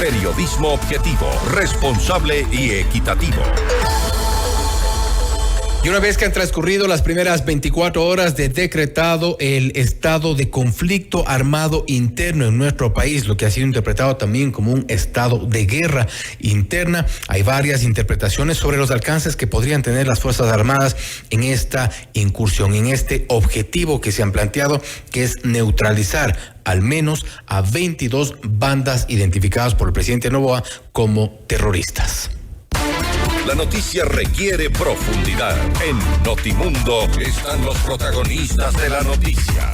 Periodismo objetivo, responsable y equitativo. Y una vez que han transcurrido las primeras 24 horas de decretado el estado de conflicto armado interno en nuestro país, lo que ha sido interpretado también como un estado de guerra interna, hay varias interpretaciones sobre los alcances que podrían tener las Fuerzas Armadas en esta incursión, en este objetivo que se han planteado, que es neutralizar al menos a 22 bandas identificadas por el presidente Noboa como terroristas. La noticia requiere profundidad. En Notimundo están los protagonistas de la noticia.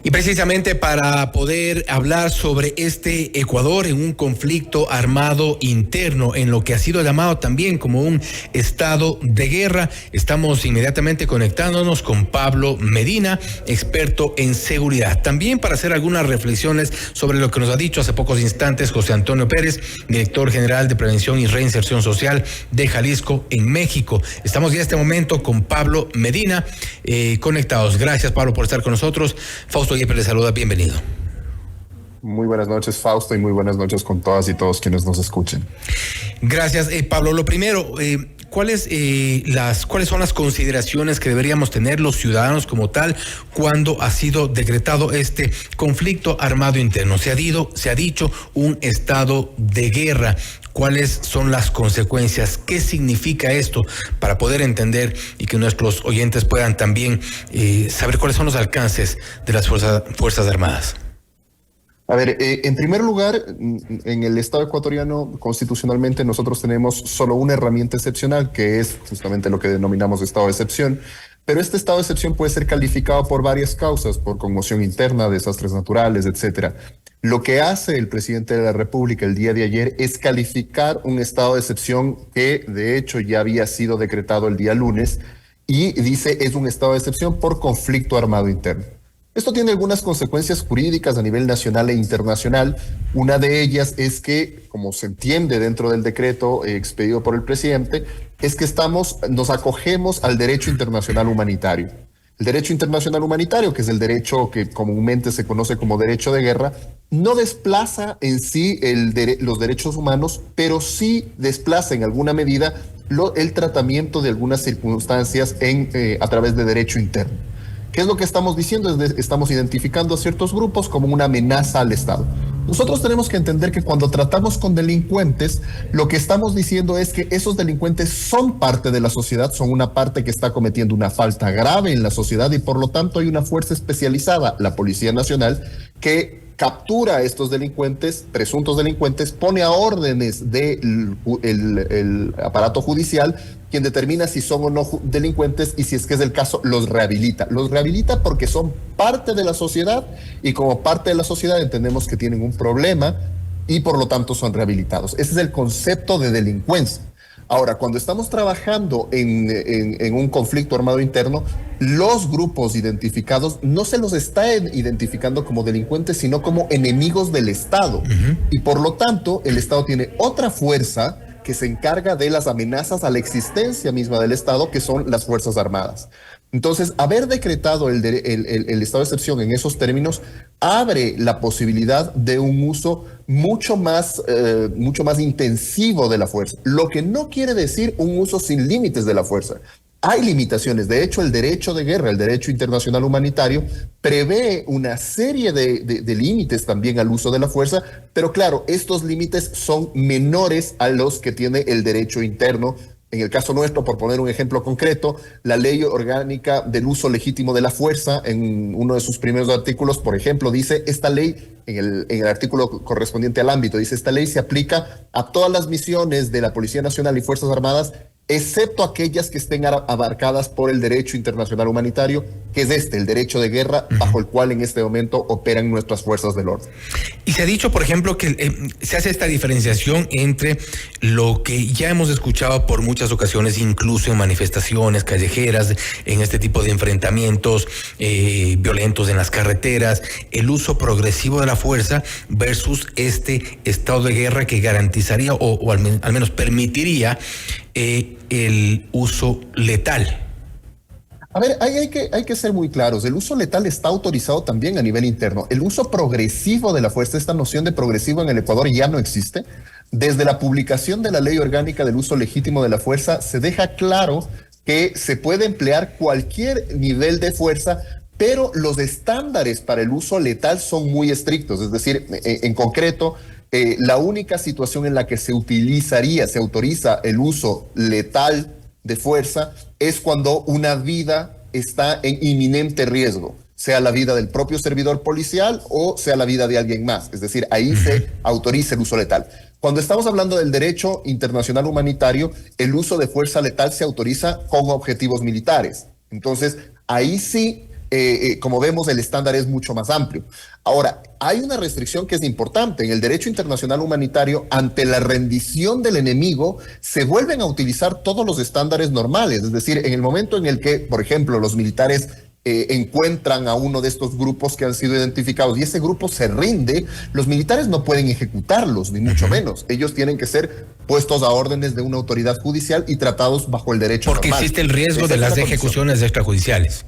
Y precisamente para poder hablar sobre este Ecuador en un conflicto armado interno, en lo que ha sido llamado también como un estado de guerra, estamos inmediatamente conectándonos con Pablo Medina, experto en seguridad. También para hacer algunas reflexiones sobre lo que nos ha dicho hace pocos instantes José Antonio Pérez, director general de Prevención y Reinserción Social de Jalisco en México. Estamos ya en este momento con Pablo Medina conectados. Gracias, Pablo, por estar con nosotros. Fausto Yepes le saluda, bienvenido. Muy buenas noches, Fausto, y muy buenas noches con todas y todos quienes nos escuchen. Gracias, Pablo. Lo primero, ¿cuáles son las consideraciones que deberíamos tener los ciudadanos como tal cuando ha sido decretado este conflicto armado interno? Se ha dicho un estado de guerra. ¿Cuáles son las consecuencias? ¿Qué significa esto? Para poder entender y que nuestros oyentes puedan también saber cuáles son los alcances de las Fuerzas Armadas. A ver, en primer lugar, en el Estado ecuatoriano, constitucionalmente, nosotros tenemos solo una herramienta excepcional, que es justamente lo que denominamos estado de excepción. Pero este estado de excepción puede ser calificado por varias causas, por conmoción interna, desastres naturales, etcétera. Lo que hace el presidente de la República el día de ayer es calificar un estado de excepción que de hecho ya había sido decretado el día lunes y dice es un estado de excepción por conflicto armado interno. Esto tiene algunas consecuencias jurídicas a nivel nacional e internacional. Una de ellas es que, como se entiende dentro del decreto expedido por el presidente, es que nos acogemos al derecho internacional humanitario. El derecho internacional humanitario, que es el derecho que comúnmente se conoce como derecho de guerra, no desplaza en sí los derechos humanos, pero sí desplaza en alguna medida el tratamiento de algunas circunstancias a través de derecho interno. ¿Qué es lo que estamos diciendo? Estamos identificando a ciertos grupos como una amenaza al Estado. Nosotros tenemos que entender que cuando tratamos con delincuentes, lo que estamos diciendo es que esos delincuentes son parte de la sociedad, son una parte que está cometiendo una falta grave en la sociedad y por lo tanto hay una fuerza especializada, la Policía Nacional, que captura a estos delincuentes, presuntos delincuentes, pone a órdenes del aparato judicial, quien determina si son o no delincuentes y si es que es el caso, los rehabilita. Los rehabilita porque son parte de la sociedad y como parte de la sociedad entendemos que tienen un problema y por lo tanto son rehabilitados. Ese es el concepto de delincuencia. Ahora, cuando estamos trabajando en un conflicto armado interno, los grupos identificados no se los está identificando como delincuentes, sino como enemigos del Estado. Y por lo tanto, el Estado tiene otra fuerza que se encarga de las amenazas a la existencia misma del Estado, que son las Fuerzas Armadas. Entonces, haber decretado el estado de excepción en esos términos abre la posibilidad de un uso mucho más intensivo de la fuerza, lo que no quiere decir un uso sin límites de la fuerza. Hay limitaciones. De hecho, el derecho de guerra, el derecho internacional humanitario, prevé una serie de límites también al uso de la fuerza, pero claro, estos límites son menores a los que tiene el derecho interno. En el caso nuestro, por poner un ejemplo concreto, la Ley Orgánica del Uso Legítimo de la Fuerza, en uno de sus primeros artículos, por ejemplo, dice, esta ley, en el artículo correspondiente al ámbito, dice, esta ley se aplica a todas las misiones de la Policía Nacional y Fuerzas Armadas, excepto aquellas que estén abarcadas por el derecho internacional humanitario, que es el derecho de guerra, bajo el cual en este momento operan nuestras fuerzas del orden. Y se ha dicho, por ejemplo, que se hace esta diferenciación entre lo que ya hemos escuchado por muchas ocasiones, incluso en manifestaciones callejeras, en este tipo de enfrentamientos violentos en las carreteras, el uso progresivo de la fuerza versus este estado de guerra que garantizaría o al menos permitiría el uso letal. A ver, hay que ser muy claros. El uso letal está autorizado también a nivel interno. El uso progresivo de la fuerza, esta noción de progresivo en el Ecuador ya no existe. Desde la publicación de la Ley Orgánica del Uso Legítimo de la Fuerza se deja claro que se puede emplear cualquier nivel de fuerza, pero los estándares para el uso letal son muy estrictos. Es decir, en concreto, la única situación en la que se autoriza el uso letal de fuerza es cuando una vida está en inminente riesgo, sea la vida del propio servidor policial o sea la vida de alguien más. Es decir, ahí se autoriza el uso letal. Cuando estamos hablando del derecho internacional humanitario, el uso de fuerza letal se autoriza con objetivos militares. Entonces, ahí sí, como vemos, el estándar es mucho más amplio. Ahora, hay una restricción que es importante. En el derecho internacional humanitario, ante la rendición del enemigo, se vuelven a utilizar todos los estándares normales. Es decir, en el momento en el que, por ejemplo, los militares encuentran a uno de estos grupos que han sido identificados y ese grupo se rinde, los militares no pueden ejecutarlos, ni mucho menos. Ellos tienen que ser puestos a órdenes de una autoridad judicial y tratados bajo el derecho normal. Porque existe el riesgo de las ejecuciones extrajudiciales.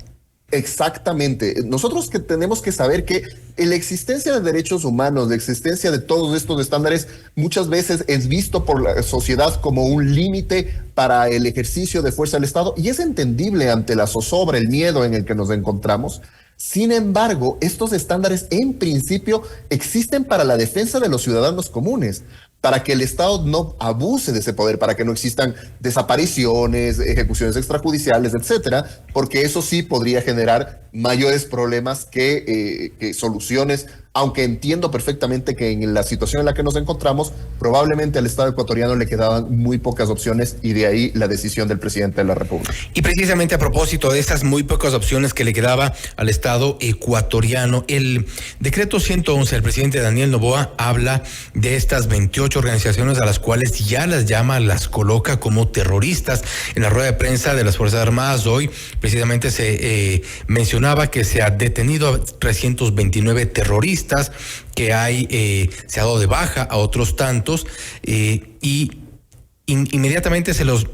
Exactamente. Nosotros que tenemos que saber que la existencia de derechos humanos, la existencia de todos estos estándares, muchas veces es visto por la sociedad como un límite para el ejercicio de fuerza del Estado, y es entendible ante la zozobra, el miedo en el que nos encontramos. Sin embargo, estos estándares en principio existen para la defensa de los ciudadanos comunes, para que el Estado no abuse de ese poder, para que no existan desapariciones, ejecuciones extrajudiciales, etcétera, porque eso sí podría generar mayores problemas que soluciones, aunque entiendo perfectamente que en la situación en la que nos encontramos, probablemente al Estado ecuatoriano le quedaban muy pocas opciones y de ahí la decisión del presidente de la República. Y precisamente a propósito de esas muy pocas opciones que le quedaba al Estado ecuatoriano, el decreto 111 del presidente Daniel Noboa habla de estas 28 organizaciones a las cuales ya las llama, las coloca como terroristas. En la rueda de prensa de las Fuerzas Armadas hoy precisamente se mencionaba que se ha detenido a 329 terroristas, que se ha dado de baja a otros tantos y inmediatamente se los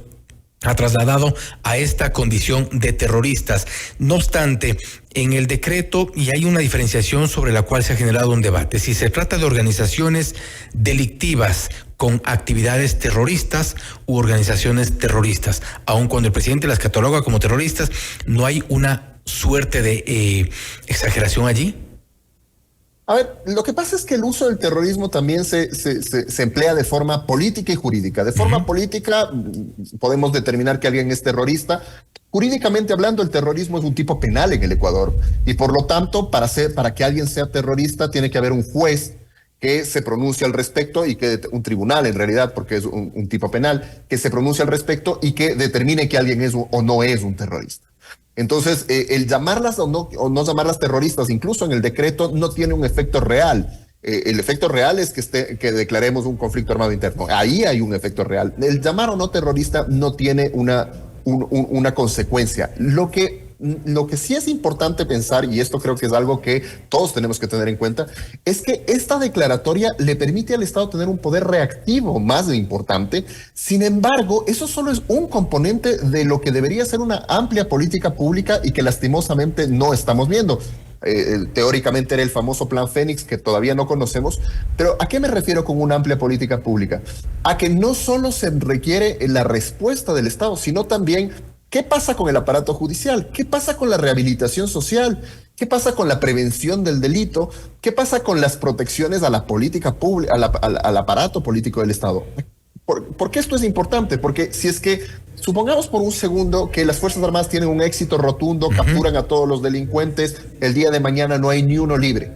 ha trasladado a esta condición de terroristas. No obstante, en el decreto, y hay una diferenciación sobre la cual se ha generado un debate, si se trata de organizaciones delictivas con actividades terroristas u organizaciones terroristas, aun cuando el presidente las cataloga como terroristas, ¿no hay una suerte de exageración allí? A ver, lo que pasa es que el uso del terrorismo también se emplea de forma política y jurídica. De forma política podemos determinar que alguien es terrorista. Jurídicamente hablando, el terrorismo es un tipo penal en el Ecuador y por lo tanto, para que alguien sea terrorista tiene que haber un juez que se pronuncie al respecto y que un tribunal en realidad, porque es un tipo penal, que se pronuncie al respecto y que determine que alguien es o no es un terrorista. Entonces, el llamarlas o no llamarlas terroristas, incluso en el decreto, no tiene un efecto real. El efecto real es que declaremos un conflicto armado interno. Ahí hay un efecto real. El llamar o no terrorista no tiene una consecuencia. Lo que sí es importante pensar, y esto creo que es algo que todos tenemos que tener en cuenta, es que esta declaratoria le permite al Estado tener un poder reactivo más importante. Sin embargo, eso solo es un componente de lo que debería ser una amplia política pública y que lastimosamente no estamos viendo. Teóricamente era el famoso Plan Fénix que todavía no conocemos, pero ¿a qué me refiero con una amplia política pública? A que no solo se requiere la respuesta del Estado, sino también ¿qué pasa con el aparato judicial? ¿Qué pasa con la rehabilitación social? ¿Qué pasa con la prevención del delito? ¿Qué pasa con las protecciones a la política pública, al aparato político del Estado? ¿Por qué esto es importante? Porque si es que supongamos por un segundo que las Fuerzas Armadas tienen un éxito rotundo, capturan a todos los delincuentes, el día de mañana no hay ni uno libre.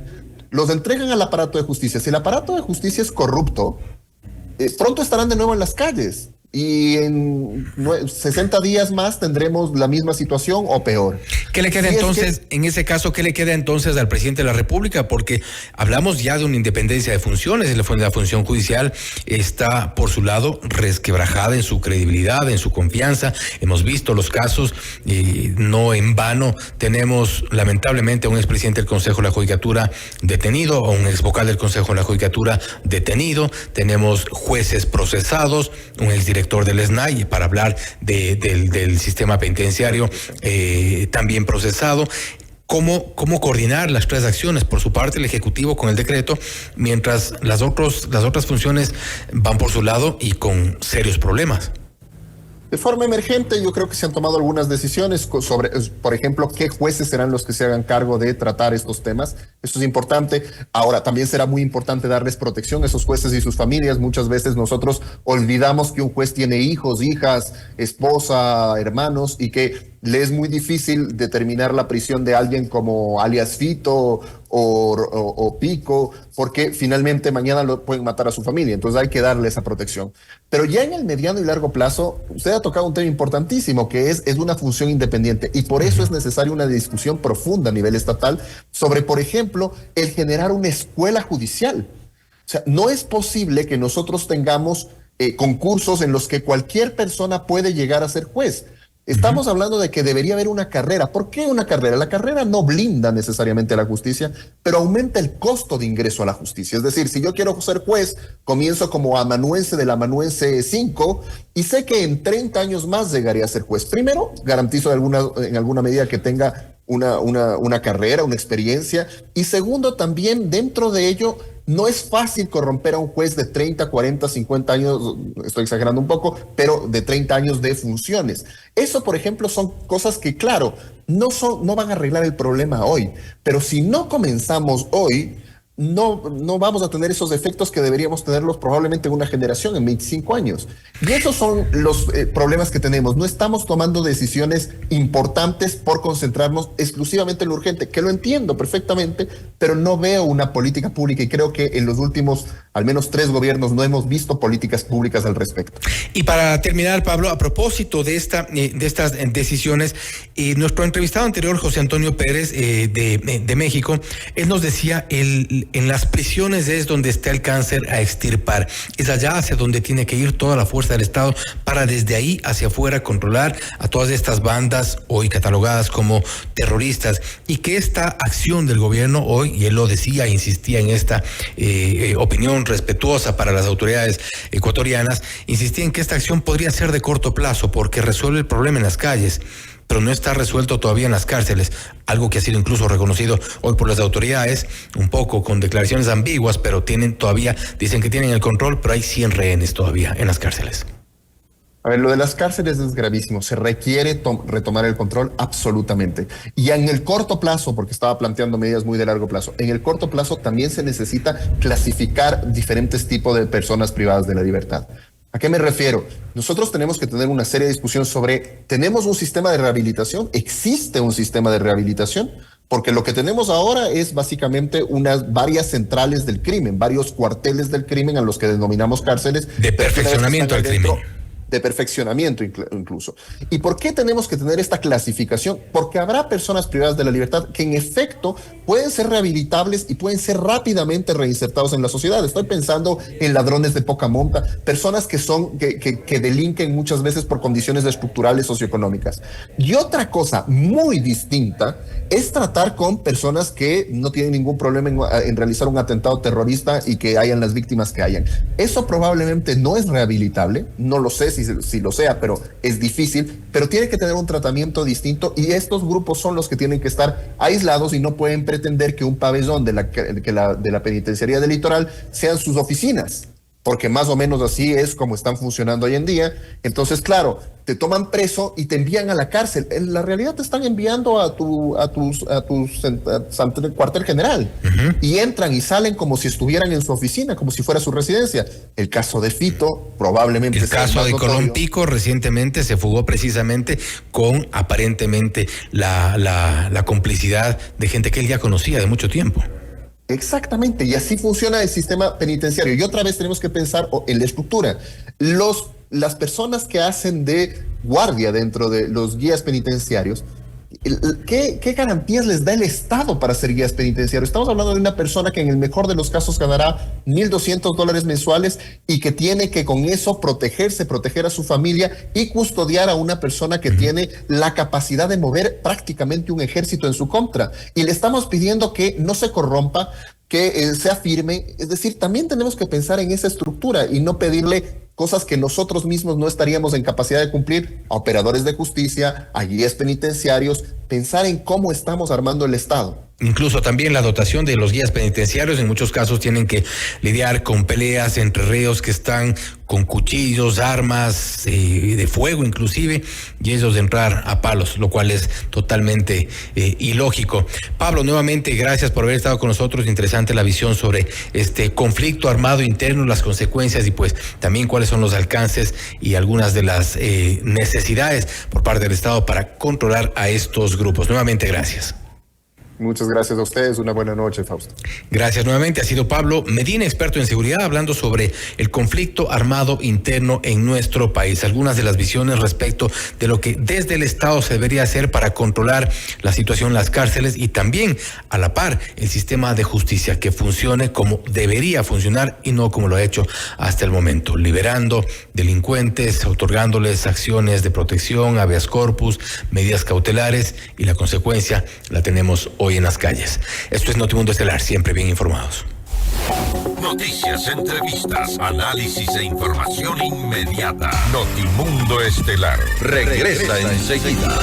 Los entregan al aparato de justicia. Si el aparato de justicia es corrupto, pronto estarán de nuevo en las calles. Y en 60 días más tendremos la misma situación o peor. ¿Qué le queda entonces, en ese caso, qué le queda entonces al presidente de la República? Porque hablamos ya de una independencia de funciones, la función judicial está por su lado resquebrajada en su credibilidad, en su confianza. Hemos visto los casos y no en vano tenemos lamentablemente a un expresidente del Consejo de la Judicatura detenido, a un exvocal del Consejo de la Judicatura detenido, tenemos jueces procesados, un exdirector director del SNAI, para hablar del sistema penitenciario también procesado. ¿Cómo coordinar las tres acciones? Por su parte, el Ejecutivo con el decreto, mientras las otras funciones van por su lado y con serios problemas. De forma emergente, yo creo que se han tomado algunas decisiones sobre, por ejemplo, qué jueces serán los que se hagan cargo de tratar estos temas. Esto es importante. Ahora, también será muy importante darles protección a esos jueces y sus familias. Muchas veces nosotros olvidamos que un juez tiene hijos, hijas, esposa, hermanos, y que le es muy difícil determinar la prisión de alguien como alias Fito o Pico, porque finalmente mañana lo pueden matar a su familia. Entonces hay que darle esa protección. Pero ya en el mediano y largo plazo, usted ha tocado un tema importantísimo, que es una función independiente. Y por eso es necesaria una discusión profunda a nivel estatal sobre, por ejemplo, el generar una escuela judicial. O sea, no es posible que nosotros tengamos concursos en los que cualquier persona puede llegar a ser juez. Estamos hablando de que debería haber una carrera. ¿Por qué una carrera? La carrera no blinda necesariamente a la justicia, pero aumenta el costo de ingreso a la justicia. Es decir, si yo quiero ser juez, comienzo como amanuense del amanuense 5 y sé que en 30 años más llegaré a ser juez. Primero, garantizo en alguna medida que tenga una carrera, una experiencia. Y segundo, también dentro de ello, no es fácil corromper a un juez de 30, 40, 50 años, estoy exagerando un poco, pero de 30 años de funciones. Eso, por ejemplo, son cosas que, claro, no van a arreglar el problema hoy, pero si no comenzamos hoy, no vamos a tener esos efectos que deberíamos tenerlos probablemente en una generación, en 25 años. Y esos son los problemas que tenemos. No estamos tomando decisiones importantes por concentrarnos exclusivamente en lo urgente, que lo entiendo perfectamente, pero no veo una política pública y creo que en los últimos, al menos 3 gobiernos, no hemos visto políticas públicas al respecto. Y para terminar, Pablo, a propósito de estas decisiones, nuestro entrevistado anterior, José Antonio Pérez, de México, él nos decía, en las prisiones es donde está el cáncer a extirpar. Es allá hacia donde tiene que ir toda la fuerza del Estado para desde ahí hacia afuera controlar a todas estas bandas hoy catalogadas como terroristas, y que esta acción del gobierno hoy, y él lo decía, insistía en esta opinión respetuosa para las autoridades ecuatorianas, insistía en que esta acción podría ser de corto plazo porque resuelve el problema en las calles, pero no está resuelto todavía en las cárceles, algo que ha sido incluso reconocido hoy por las autoridades, un poco con declaraciones ambiguas, pero dicen que tienen el control, pero hay 100 rehenes todavía en las cárceles. A ver, lo de las cárceles es gravísimo. Se requiere retomar el control absolutamente. Y en el corto plazo, porque estaba planteando medidas muy de largo plazo, en el corto plazo también se necesita clasificar diferentes tipos de personas privadas de la libertad. ¿A qué me refiero? Nosotros tenemos que tener una seria discusión sobre, ¿tenemos un sistema de rehabilitación? ¿Existe un sistema de rehabilitación? Porque lo que tenemos ahora es básicamente varias centrales del crimen, varios cuarteles del crimen a los que denominamos cárceles. De perfeccionamiento del crimen. De perfeccionamiento incluso. ¿Y por qué tenemos que tener esta clasificación? Porque habrá personas privadas de la libertad que en efecto pueden ser rehabilitables y pueden ser rápidamente reinsertados en la sociedad. Estoy pensando en ladrones de poca monta, personas que delinquen muchas veces por condiciones estructurales socioeconómicas. Y otra cosa muy distinta es tratar con personas que no tienen ningún problema en realizar un atentado terrorista y que hayan las víctimas que hayan. Eso probablemente no es rehabilitable, no lo sé si lo sea, pero es difícil, pero tiene que tener un tratamiento distinto y estos grupos son los que tienen que estar aislados y no pueden pretender que un pabellón de la penitenciaría del litoral sean sus oficinas, porque más o menos así es como están funcionando hoy en día. Entonces, claro, te toman preso y te envían a la cárcel. En la realidad te están enviando a tu cuartel general. Y entran y salen como si estuvieran en su oficina, como si fuera su residencia. El caso de Fito probablemente el caso de Colón Pico recientemente se fugó precisamente con aparentemente la complicidad de gente que él ya conocía de mucho tiempo. Exactamente, y así funciona el sistema penitenciario. Y otra vez tenemos que pensar en la estructura. Las personas que hacen de guardia dentro de los guías penitenciarios, ¿qué garantías les da el Estado para ser guías penitenciarios? Estamos hablando de una persona que en el mejor de los casos ganará $1,200 mensuales y que tiene que con eso proteger a su familia y custodiar a una persona que tiene la capacidad de mover prácticamente un ejército en su contra. Y le estamos pidiendo que no se corrompa, que sea firme. Es decir, también tenemos que pensar en esa estructura y no pedirle cosas que nosotros mismos no estaríamos en capacidad de cumplir, a operadores de justicia, a guías penitenciarios, pensar en cómo estamos armando el Estado. Incluso también la dotación de los guías penitenciarios, en muchos casos tienen que lidiar con peleas entre reos que están con cuchillos, armas de fuego inclusive, y ellos de entrar a palos, lo cual es totalmente ilógico. Pablo, nuevamente gracias por haber estado con nosotros. Interesante la visión sobre este conflicto armado interno, las consecuencias y pues también cuáles son los alcances y algunas de las necesidades por parte del Estado para controlar a estos grupos. Nuevamente gracias. Muchas gracias a ustedes. Una buena noche, Fausto. Gracias nuevamente. Ha sido Pablo Medina, experto en seguridad, hablando sobre el conflicto armado interno en nuestro país. Algunas de las visiones respecto de lo que desde el Estado se debería hacer para controlar la situación en las cárceles y también a la par el sistema de justicia que funcione como debería funcionar y no como lo ha hecho hasta el momento, liberando delincuentes, otorgándoles acciones de protección, habeas corpus, medidas cautelares y la consecuencia la tenemos hoy en las calles. Esto es Notimundo Estelar, siempre bien informados. Noticias, entrevistas, análisis e información inmediata. Notimundo Estelar regresa enseguida.